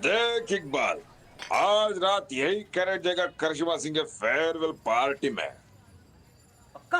देख इकबाल, आज रात यही कैरेट जाएगा करिश्मा सिंह के फेयरवेल पार्टी में। पक्का?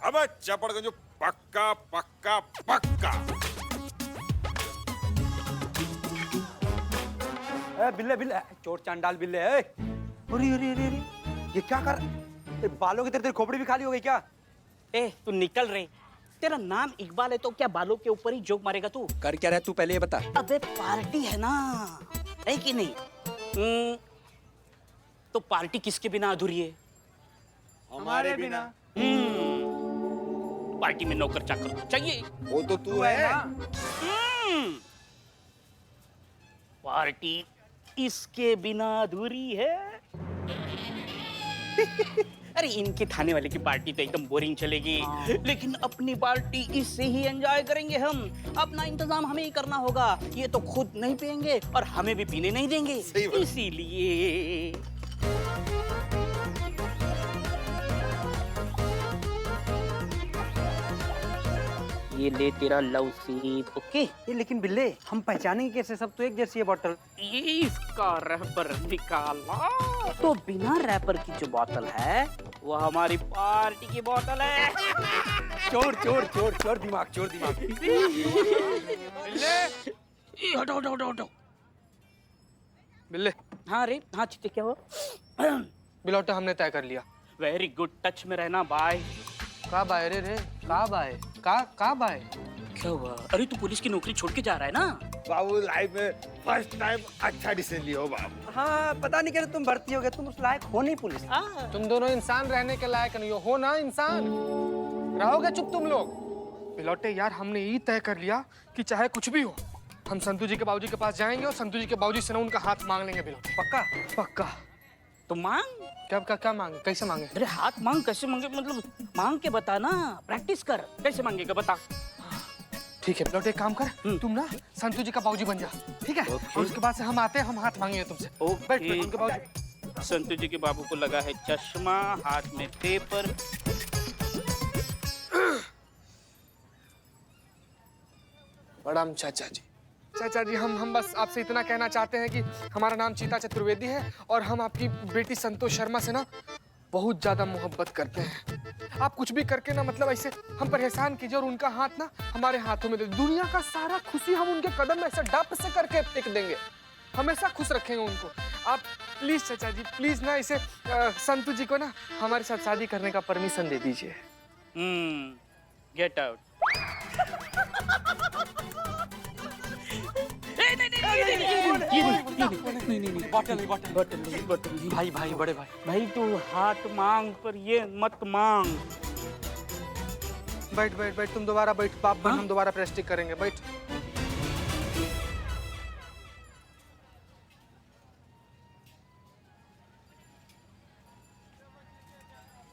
अबे चपड़गंज, पक्का पक्का पक्का। बिल्ले बिल्ले, चोर चांडाल बिल्ले। अरे अरे अरे अरे, ये क्या कर? बालों की तेरे खोपड़ी भी खाली हो गई क्या? तू निकल रे। तेरा नाम इकबाल है तो क्या बालों के ऊपर ही जोक मारेगा तू? कर क्या रहा है तू, पहले ये बता। अबे पार्टी है ना, है कि नहीं? तो पार्टी किसके बिना अधूरी है? हमारे बिना। पार्टी में नौकर चाकर तो चाहिए। वो तो तू है। पार्टी इसके बिना अधूरी है। अरे इनके थाने वाले की पार्टी तो एकदम बोरिंग चलेगी, लेकिन अपनी पार्टी इससे ही एंजॉय करेंगे हम। अपना इंतजाम हमें ही करना होगा। ये तो खुद नहीं पियेंगे और हमें भी पीने नहीं देंगे, इसीलिए। ये ले तेरा लव सीट, ओके? ये लेकिन बिल्ले, हम पहचानेंगे कैसे? सब तो एक जैसी है बोतल। ये इसका रैपर निकाला तो बिना रैपर की जो बोतल है वो हमारी पार्टी की बोतल है। चोर चोर चोर चोर दिमाग, चोर दिमाग। बिल्ले, हटो हटो हटो हटो। बिल्ले, हाँ रे, हाँ चिट्टे, क्या हुआ? बिलौटा हमने तय कर लिया। वेरी गुड, टच में रहना बाय। का बाय रे? का बाय? का बाय? क्या हुआ? अरे तू पुलिस की नौकरी छोड़ के जा रहा है ना? बाबू लाइफ में फर्स्ट टाइम अच्छा डिसीजन लिया हो बाबू। हाँ, पता नहीं कैसे तुम भर्ती हो गए, तुम उस लायक हो नहीं पुलिस। तुम दोनों इंसान रहने के लायक नहीं हो ना इंसान? रहोगे चुप तुम लोग? बिलौटे यार, हमने यही तय कर लिया कि चाहे कुछ भी हो, हम संतू जी के बाबूजी के पास जाएंगे और संतू जी के बाबूजी से ना उनका हाथ मांग लेंगे। बिलौटे पक्का? पक्का। तो मांग। क्या मांगे? कैसे मांगे? अरे हाथ मांग कैसे मांगे, मतलब मांग के बता ना, प्रैक्टिस कर। कैसे मांगेगा बता। ठीक है बिलौटे, एक काम कर, तुम ना संतू जी का बाबूजी बन जा, ठीक है? और उसके बाद से हम आते हैं, हम हाथ मांगेंगे तुमसे। बैठ उनके बाबूजी। संतू जी के बाबू को लगा है चश्मा, हाथ में पेपर। प्रणाम चाचा जी। चाचा जी, हम बस आपसे इतना कहना चाहते हैं कि हमारा नाम चीता चतुर्वेदी है और हम आपकी बेटी संतोष शर्मा से ना बहुत ज्यादा मोहब्बत करते हैं। आप कुछ भी करके ना, मतलब ऐसे हम पर एहसान कीजिए और उनका हाथ ना हमारे हाथों में दे। दुनिया का सारा खुशी हम उनके कदम में ऐसे डप से करके फेंक देंगे। हमेशा खुश रखेंगे उनको। आप प्लीज चाचा जी, प्लीज ना इसे संतू जी को ना हमारे साथ शादी करने का परमिशन दे दीजिए। Get out. नहीं, बोतल। भाई भाई, बड़े भाई। भाई तू हाथ मांग पर ये मत मांग। बैठ, तुम दोबारा बैठ। बाप बन, हम दोबारा प्रेस्टिक करेंगे। बैठ।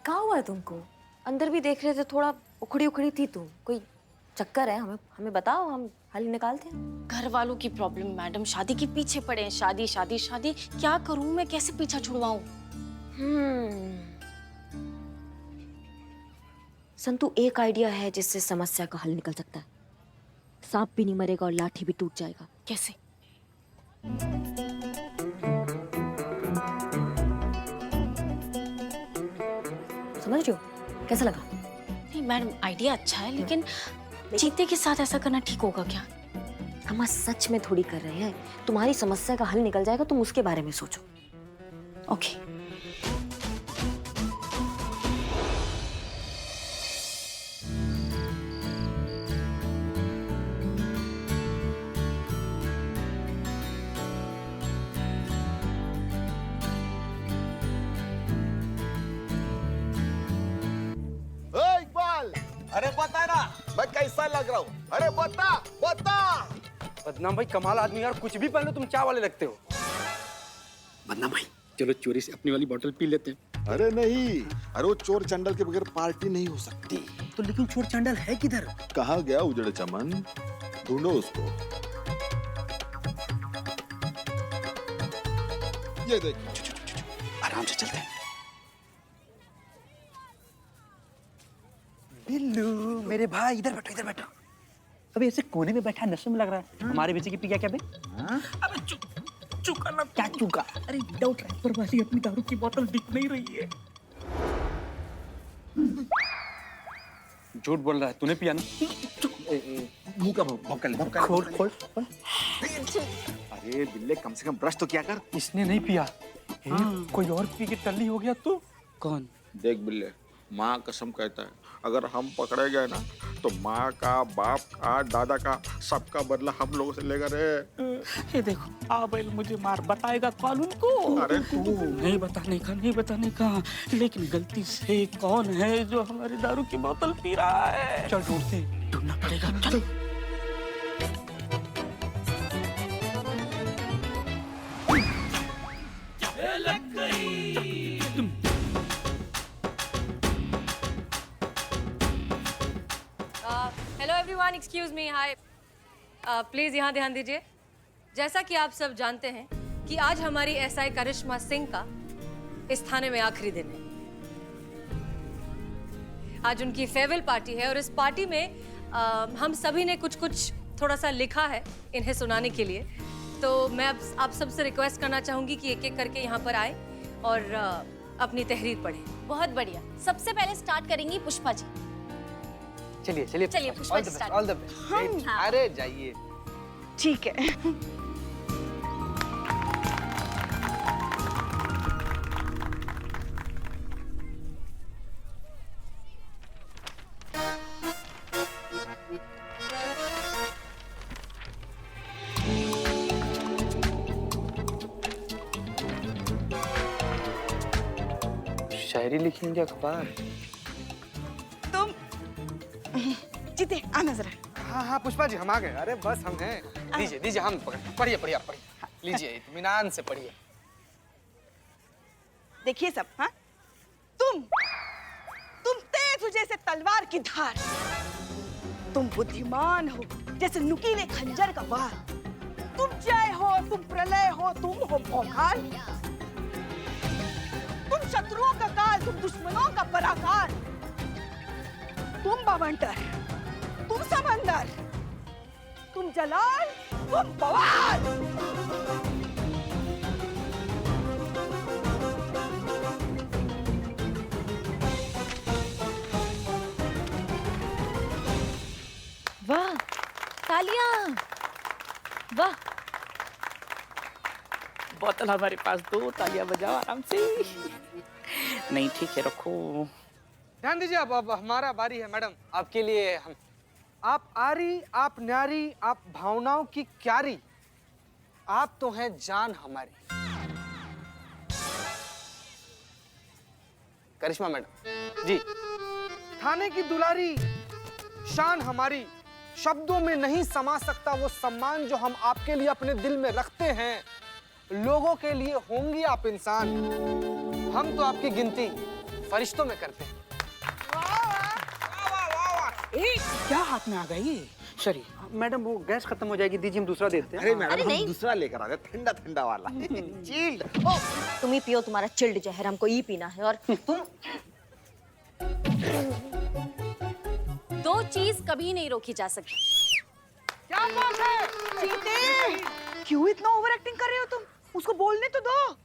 क्या हुआ है तुमको? अंदर भी देख रहे थे, थोड़ा उखड़ी उखड़ी थी तुम। कोई चक्कर है? हमें बताओ, हम हल निकालते हैं। घर वालों की प्रॉब्लम मैडम, शादी के पीछे पड़े हैं। शादी शादी शादी, क्या करूं मैं? कैसे पीछा छुड़वाऊं? संतु, एक आइडिया है जिससे समस्या का हल निकल सकता है। सांप भी नहीं मरेगा और लाठी भी टूट जाएगा। कैसे? समझ रहे हो? कैसा लगा? नहीं मैडम, आइडिया अच्छा है, लेकिन चीते के साथ ऐसा करना ठीक होगा क्या? हम सच में थोड़ी कर रहे हैं। तुम्हारी समस्या का हल निकल जाएगा, तुम उसके बारे में सोचो। ओके। इकबाल, अरे बता ना मैं कैसा लग रहा हूँ? अरे बता बता। बदनाम भाई कमाल आदमी यार, कुछ भी पहन लो तुम चाय वाले लगते हो। बदनाम भाई, चलो चोरी से अपनी वाली बोतल पी लेते हैं। अरे नहीं, अरे वो चोर चंडल के बगैर पार्टी नहीं हो सकती। तो लेकिन चोर चांडाल है किधर? कहाँ गया उजड़े चमन? ढूंढो उसको। ये देखो, आराम से चलते हैं। बिल्लू मेरे भाई, इधर बैठो इधर बैठो। अबे ऐसे कोने में बैठा नशे में लग रहा है। हमारे बेचे की पी क्या बे? अबे चुप। चूका ना क्या चूका? अरे विदाउट रैपर वाली अपनी दारू की बोतल दिख नहीं रही है। झूठ बोल रहा है, तूने पिया ना? मुंह का भौंकल खोल खोल। अरे बिल्ले कम से कम ब्रश तो क्या कर। इसने नहीं पिया। कोई और पी के टल्ली हो गया तू। कौन? देख बिल्ले, माँ कसम कहता है अगर हम पकड़े गए ना तो माँ का, बाप का, दादा का सबका बदला हम लोगों से लेगा रे। ये देखो आबेल मुझे मार बताएगा कानून को। अरे तू नहीं बताने का लेकिन गलती से कौन है जो हमारी दारू की बोतल पी रहा है? चल ढूंढते। ढूंढना पड़ेगा, चलो। Hello everyone, excuse me, hi. Please यहाँ ध्यान दीजिए। जैसा कि आप सब जानते हैं कि आज हमारी एसआई करिश्मा सिंह का इस थाने में आखिरी दिन है। आज उनकी फेयरवेल पार्टी है और इस पार्टी में हम सभी ने कुछ थोड़ा सा लिखा है इन्हें सुनाने के लिए। तो मैं अब आप सबसे रिक्वेस्ट करना चाहूंगी कि एक एक करके यहाँ पर आए और अपनी तहरीर पढ़ें। बहुत बढ़िया। सबसे पहले स्टार्ट करेंगी पुष्पा जी। चलिए चलिए चलिए, पुष्पा ऑल द जी best, start। All the best. हाँ। अरे जाइए। ठीक है। शायरी लिखेंगे अखबार। तुम जीते आना जरा। हाँ हाँ पुष्पा जी हम आ गए। अरे बस हम हैं। दीजिए हम पढ़िए पढ़िए आप पढ़िए। लीजिए इत्मीनान से पढ़िए। देखिए सब, हाँ तुम तेज हो जैसे तलवार की धार, तुम बुद्धिमान हो जैसे नुकीले खंजर का वार, तुम जय हो, तुम प्रलय हो, तुम हो भौकाल, तुम शत्रुओं का काल, तुम दुश्मनों का पराकार, तुम बवंटर, तुम समंदर, तुम जलाल, तुम बवाल। वाह, तालियां। वाह, बोतल हमारे पास दो, तालियां बजाओ आराम से। नहीं ठीक है, रखो। ध्यान दीजिए अब हमारा बारी है मैडम। आपके लिए हम, आप आरी, आप न्यारी, आप भावनाओं की क्यारी, आप तो हैं जान हमारी। करिश्मा मैडम जी। थाने की दुलारी, शान हमारी, शब्दों में नहीं समा सकता वो सम्मान जो हम आपके लिए अपने दिल में रखते हैं। लोगों के लिए होंगी आप इंसान, हम तो आपकी गिनती फरिश्तों में करते हैं। क्या हाथ में आ गई? सॉरी मैडम वो गैस खत्म हो जाएगी, दीजिए हम दूसरा देते हैं। अरे मैडम हम दूसरा लेकर आ गए, ठंडा ठंडा वाला। चिल्ड। तुम ही पियो, तुम्हारा चिल्ड जहर हमको ही पीना है। और तुम दो चीज कभी नहीं रोकी जा सकती। क्या बात है चीते, क्यों इतना ओवर एक्टिंग कर रहे हो तुम? उसको बोलने तो दो।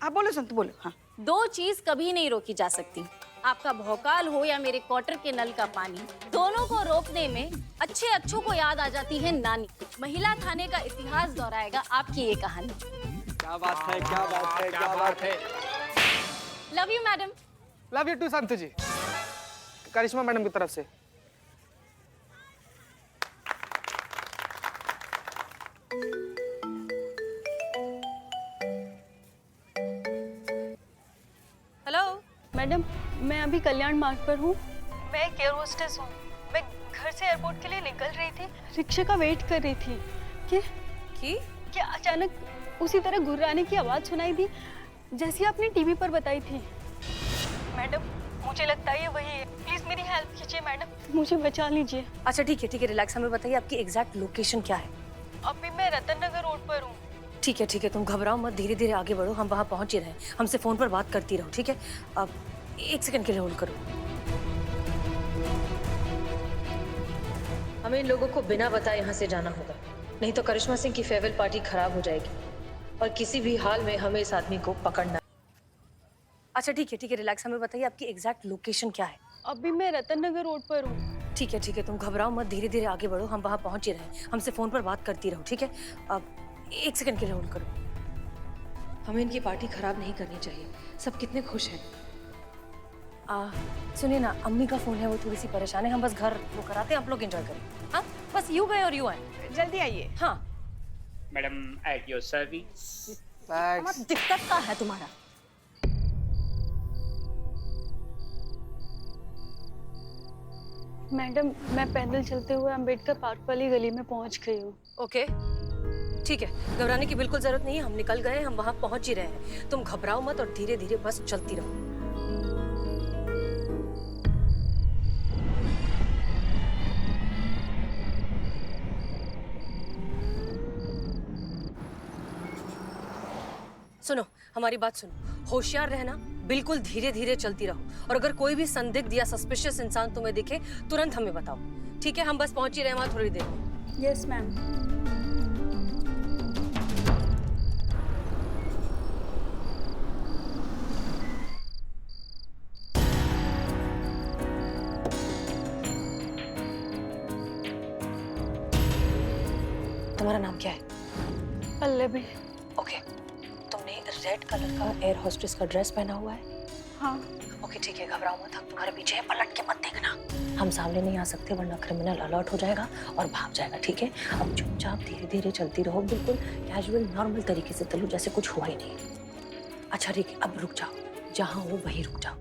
आप बोलो संत, बोलो। हाँ, दो चीज कभी नहीं रोकी जा सकती, आपका भौकाल हो या मेरे क्वार्टर के नल का पानी। दोनों को रोकने में अच्छों को याद आ जाती है नानी। महिला थाने का इतिहास दोहराएगा आपकी ये कहानी। क्या बात है, क्या बात है, क्या बात है। Love you madam. Love you too Sant ji. Karishma madam की तरफ से। हेलो मैडम, मैं अभी कल्याण मार्ग पर हूँ। मैं एक एयर होस्टेस हूँ। मैं घर से एयरपोर्ट के लिए निकल रही थी, रिक्शा का वेट कर रही थी कि अचानक उसी तरह गुर्राने की आवाज़ सुनाई दी जैसी आपने टीवी पर बताई थी। मैडम, मुझे लगता है ये वही है। प्लीज मेरी हेल्प कीजिए मैडम, मुझे बचा लीजिए। अच्छा ठीक है, रिलैक्स। हमें बताइए आपकी एग्जैक्ट लोकेशन क्या है? अभी मैं रतन नगर रोड पर हूँ। ठीक है, तुम घबराओ मत, धीरे धीरे आगे बढ़ो, हम वहाँ पहुँच ही रहे हैं। हमसे फोन पर बात करती रहो, ठीक है? अब 1 सेकंड के लिए होल्ड करो। हमें इन लोगों को बिना बताए यहाँ से जाना होगा, नहीं तो करिश्मा सिंह की फेयरवेल पार्टी खराब हो जाएगी। और किसी भी हाल में हमें इस आदमी को पकड़ना। अच्छा ठीक है, रिलैक्स। हमें बताइए आपकी एग्जैक्ट लोकेशन क्या है? अभी मैं रतन नगर रोड पर हूँ। ठीक है, तुम घबराओ मत, धीरे धीरे आगे बढ़ो, हम वहाँ पहुँच ही रहे हैं। हमसे फोन पर बात करती रहो, ठीक है? अब 1 सेकंड के लिए होल्ड करो। हमें इनकी पार्टी खराब नहीं करनी चाहिए। सब कितने खुश हैं। सुनिए ना, अम्मी का फोन है, वो थोड़ी सी परेशान है। हम बस घर वो कराते हैं, आप लोग एंजॉय करें। हाँ, बस यू गए और यू आए। जल्दी आइए। हाँ, madam at your service. Thanks. दिक्कत क्या है तुम्हारा? मैडम मैं पैदल चलते हुए अंबेडकर पार्क वाली गली में पहुंच गई हूँ। ओके ठीक है, घबराने की बिल्कुल जरूरत नहीं है। हम निकल गए, हम वहाँ पहुंच ही रहे हैं। तुम घबराओ मत और धीरे धीरे बस चलती रहो। सुनो, हमारी बात सुनो, होशियार रहना, बिल्कुल धीरे धीरे चलती रहो और अगर कोई भी संदिग्ध या सस्पिशियस इंसान तुम्हें दिखे तुरंत हमें बताओ, ठीक है? हम बस पहुंच ही रहे हैं वहां थोड़ी देर में। Yes ma'am. तुम्हारा नाम क्या है? पल्लवी। ओके, तुमने रेड कलर का एयर होस्टेस का ड्रेस पहना हुआ है? हाँ। ओके ठीक है, घबराओ मत, हम तुम्हारे पीछे हैं, पलट के मत देखना। हम सामने नहीं आ सकते वरना क्रिमिनल अलर्ट हो जाएगा और भाग जाएगा, ठीक है? अब चुपचाप धीरे धीरे चलती रहो, बिल्कुल कैजुअल नॉर्मल तरीके से चलो, जैसे कुछ हुआ ही नहीं। अच्छा ठीक है, अब रुक जाओ, जहाँ हो वहीं रुक जाओ।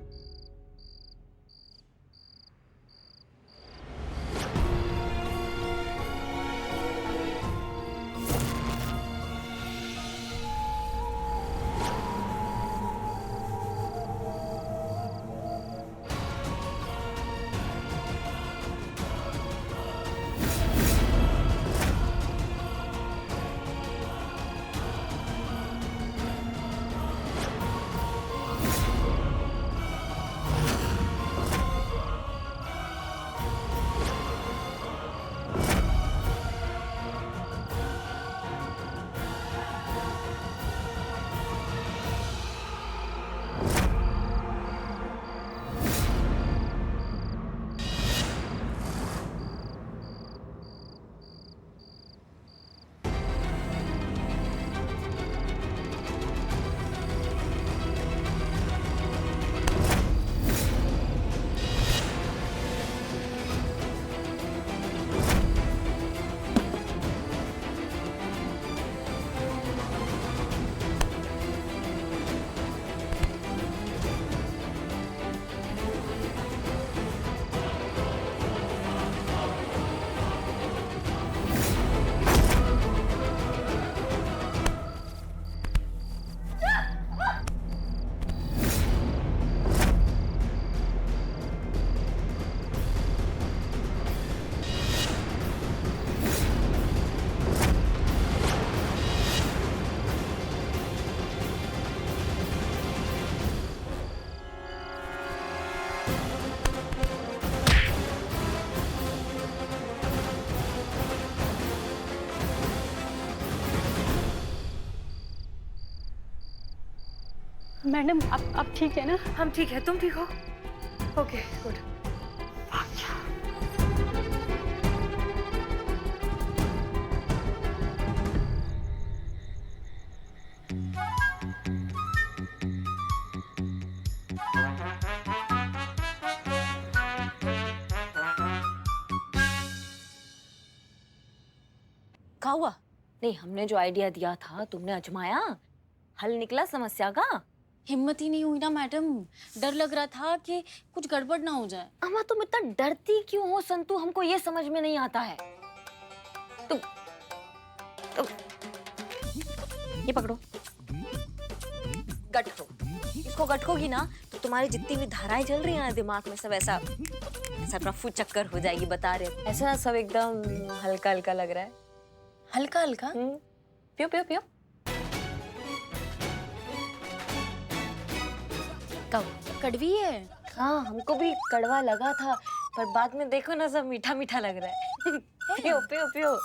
मैडम आप ठीक है ना? हम ठीक है, तुम ठीक हो? Okay good. क्या हुआ? नहीं, हमने जो आइडिया दिया था तुमने आजमाया? हल निकला समस्या का? हिम्मत ही नहीं हुई ना मैडम, डर लग रहा था कि कुछ गड़बड़ ना हो जाए। अम्मा तुम इतना डरती क्यों हो संतु? हमको ये समझ में नहीं आता है। तुम ये पकड़ो, गठो। इसको गठोगी ना तो तुम्हारी जितनी भी धाराएं चल रही हैं ना दिमाग में, सब ऐसा रफू चक्कर हो जाएगी, बता रहे हो। ऐसा सब एकदम हल्का हल्का लग रहा है। हल्का हल्का? पियो पियो पियो। कड़वी है। हाँ, हमको भी कड़वा लगा था, पर बाद में देखो ना सब मीठा मीठा लग रहा है। पियो पियो पियो।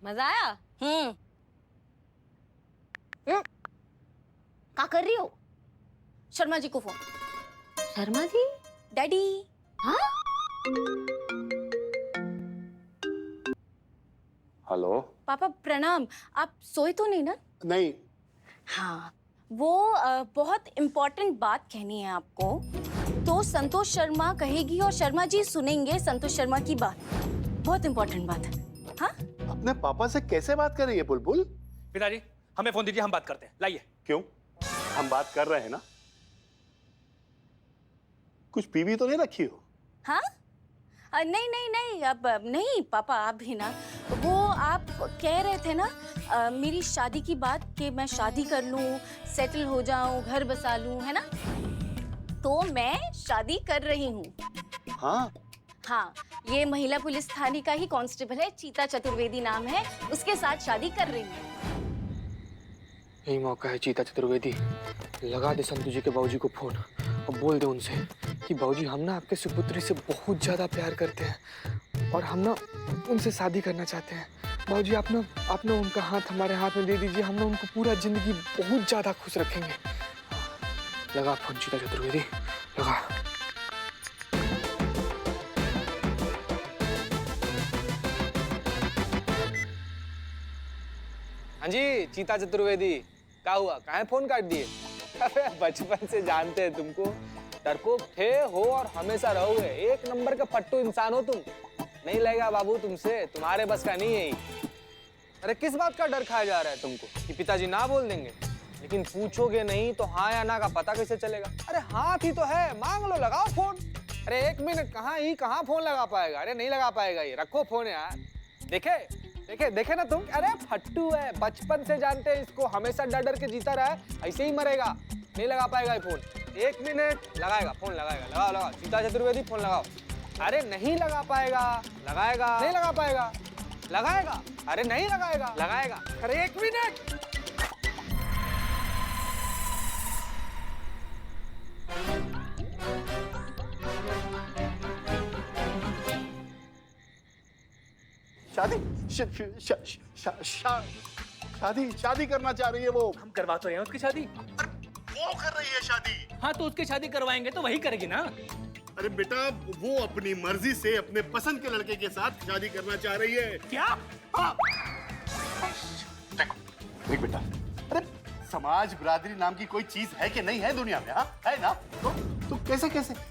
मजा आया? क्या कर रही हो? शर्मा जी को फोन। शर्मा जी? डैडी। हाँ? हेलो। पापा प्रणाम। आप सोए तो नहीं ना? नहीं। हाँ, वो बहुत इम्पोर्टेंट बात कहनी है आपको। तो संतोष शर्मा कहेगी और शर्मा जी सुनेंगे संतोष शर्मा की बात। बहुत इम्पोर्टेंट बात है। हाँ? अपने पापा से कैसे बात कर रही है बुलबुल? पिताजी हमें फोन दीजिए, हम बात करते हैं। लाइए। क्यों? हम बात कर रहे हैं ना। कुछ पीवी तो नहीं रखी हो? हाँ? नहीं नहीं नहीं, अब नहीं पापा, आप भी ना। वो आप कह रहे थे ना मेरी शादी की बात, कि मैं शादी कर लूं, सेटल हो जाऊं, घर बसा लूं, है ना? तो मैं शादी कर रही हूँ। हाँ। हाँ, ये महिला पुलिस थाने का ही कांस्टेबल है, चीता चतुर्वेदी नाम है, उसके साथ शादी कर रही हूँ। यही मौका है चीता चतुर्वेदी, लगा दे संतु जी के बाबूजी को फोन और बोल दे उनसे कि बाबूजी हम ना आपके सुपुत्री से बहुत ज्यादा प्यार करते हैं और हम ना उनसे शादी करना चाहते हैं। बाबूजी आप ना उनका हाथ हमारे हाथ में दे दीजिए, हम ना उनको पूरा जिंदगी बहुत ज्यादा खुश रखेंगे। लगा फोन चीता चतुर्वेदी, लगा। हाँ जी चीता चतुर्वेदी, क्या हुआ? काहे फोन काट दिए? अरे बचपन से जानते हैं तुमको, डरपोक थे हो और हमेशा रहोगे। एक नंबर का फट्टू इंसान हो तुम। नहीं लगेगा बाबू तुमसे, तुम्हारे बस का नहीं है। अरे किस बात का डर खाया जा रहा है तुमको कि पिताजी ना बोल देंगे? लेकिन पूछोगे नहीं तो हाँ या ना का पता कैसे चलेगा? अरे हाथ ही तो है, मांग लो, लगाओ फोन। अरे एक मिनट, कहाँ फोन लगा पाएगा? अरे नहीं लगा पाएगा ये, रखो फोन यार। देखे ना तुम, अरे फट्टू है, बचपन से जानते हैं इसको, हमेशा डर डर के जीता रहा है, ऐसे ही मरेगा। नहीं लगा पाएगा ये फोन। एक मिनट, लगाएगा फोन, लगाएगा। लगाओ चीता चतुर्वेदी फोन लगाओ। अरे नहीं लगा पाएगा, लगाएगा। नहीं लगा पाएगा, लगाएगा। अरे नहीं लगाएगा, लगाएगा। अरे एक मिनट। शादी करना चाह रही है वो। हम करवा तो रहे हैं उसकी शादी। वो कर रही है शादी। हाँ, तो उसकी शादी करवाएंगे तो वही करेगी ना। अरे बेटा, वो अपनी मर्जी से अपने पसंद के लड़के के साथ शादी करना चाह रही है। क्या? हाँ। देख बेटा, अरे समाज बिरादरी नाम की कोई चीज है कि नहीं है दुनिया में? हाँ है ना? तो कैसे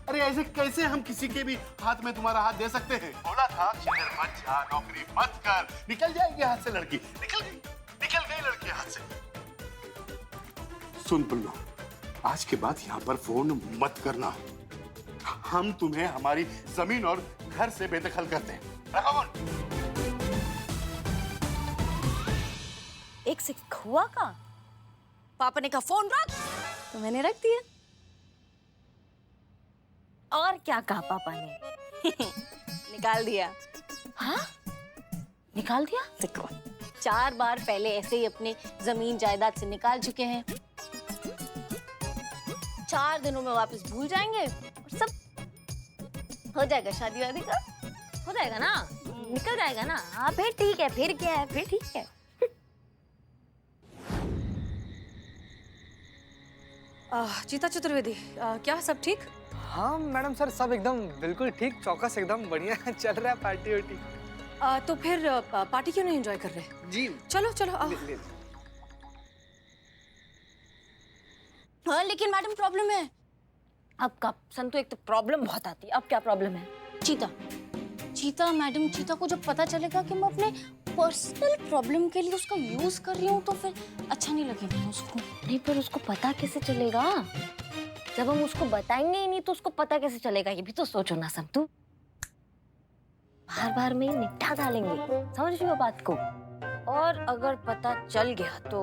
अरे ऐसे कैसे हम किसी के भी हाथ में तुम्हारा हाथ दे सकते हैं? बोला था चिल्लर मत जा, नौकरी मत कर, निकल जाएगी हाथ से लड़की। निकल गई लड़की हाथ से। सुन पुल्लो, आज के बाद यहाँ पर फोन मत करना। हम तुम्हें हमारी जमीन और घर से बेदखल करते हैं। रखो फोन। एक से हुआ का? पापा ने कहा फोन रख, तो मैंने रख दिया। और क्या कहा पापा ने? निकाल दिया। हाँ? निकाल दिया? 4 बार पहले ऐसे ही अपने जमीन जायदाद से निकाल चुके हैं। 4 दिनों में वापस भूल जाएंगे और सब हो जाएगा, शादी वादी का हो जाएगा ना, निकल जाएगा ना। हाँ फिर ठीक है, फिर क्या है, फिर ठीक है। चीता चतुर्वेदी, क्या सब ठीक? हाँ मैडम सर, सब एकदम बिल्कुल ठीक, चौकस, एकदम बढ़िया चल रहा है पार्टी वार्टी। तो फिर पार्टी क्यों नहीं एंजॉय कर रहे? जी चलो आओ। हाँ लेकिन मैडम प्रॉब्लम है। अब का संतु, एक तो प्रॉब्लम बहुत आती है। अब क्या प्रॉब्लम है? चीता मैडम, चीता को जब पता चलेगा कि मैं अपने पर्सनल प्रॉब्लम के लिए उसका यूज कर रही हूँ तो फिर अच्छा नहीं लगेगा उसको। नहीं, पर उसको पता कैसे चलेगा? जब हम उसको बताएंगे ही नहीं तो उसको पता कैसे चलेगा? ये भी तो सोचो ना संतु। बार में ही निपटा डालेंगे, समझ रही हो बात को? और अगर पता चल गया तो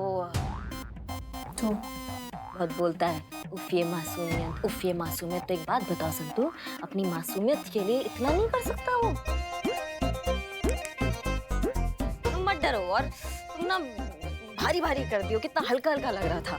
बहुत बोलता है उफ ये मासूमियत। तो एक बात बताओ संतु, अपनी मासूमियत के लिए इतना नहीं कर सकता वो? तुम मत डरो, और तुम ना भारी कर दियो, कितना हल्का लग रहा था।